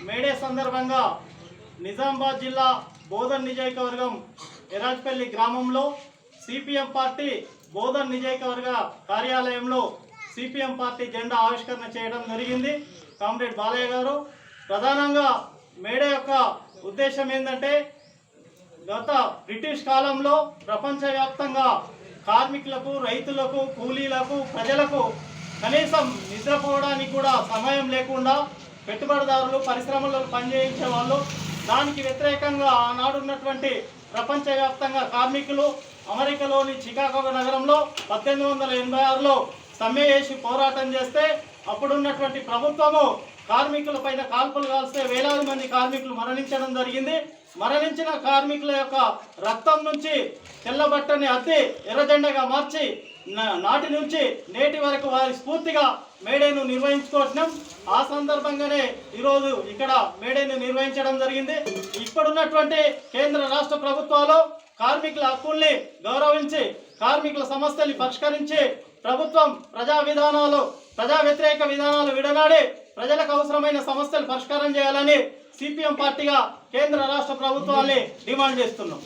May Day సందర్భంగా నిజామాబాద్ జిల్లా బోధన్ నియోజకవర్గం ఎరాజ్పల్లి గ్రామంలో సిపిఎం పార్టీ బోధన్ నియోజకవర్గ కార్యాలయంలో సిపిఎం పార్టీ జెండా ఆవిష్కరణ చేయడం జరిగింది. కామ్రేడ్ బాలయ్య గారు ప్రధానంగా మేడే యొక్క ఉద్దేశం ఏంటంటే, గత బ్రిటిష్ కాలంలో ప్రపంచవ్యాప్తంగా కార్మికులకు, రైతులకు, కూలీలకు, ప్రజలకు కనీసం నిద్రపోవడానికి కూడా సమయం లేకుండా పెట్టుబడిదారులు పరిశ్రమలలో పనిచేయించే వాళ్ళు, దానికి వ్యతిరేకంగా ఆనాడు ఉన్నటువంటి ప్రపంచవ్యాప్తంగా కార్మికులు అమెరికాలోని చికాగో నగరంలో 1886లో సమ్మె చేసి పోరాటం చేస్తే అప్పుడున్నటువంటి ప్రభుత్వము కార్మికులపైన కాల్పులు కాల్స్తే వేలాది మంది కార్మికులు మరణించడం జరిగింది. మరణించిన కార్మికుల యొక్క రక్తం నుంచి తెల్లబట్టని అద్ది ఎర్రజెండగా మార్చి నాటి నుంచి నేటి వరకు వారి స్ఫూర్తిగా మేడేను నిర్వహించుకుంటున్నాం. ఆ సందర్భంగానే ఈరోజు ఇక్కడ మేడేను నిర్వహించడం జరిగింది. ఇప్పుడున్నటువంటి కేంద్ర రాష్ట్ర ప్రభుత్వాలు కార్మికుల హక్కుల్ని గౌరవించి కార్మికుల సమస్యల్ని పరిష్కరించి ప్రభుత్వం ప్రజా వ్యతిరేక విధానాలు విడనాడి ప్రజలకు అవసరమైన సమస్యలు పరిష్కారం చేయాలని సిపిఎం పార్టీగా కేంద్ర రాష్ట్ర ప్రభుత్వాన్ని డిమాండ్ చేస్తున్నాం.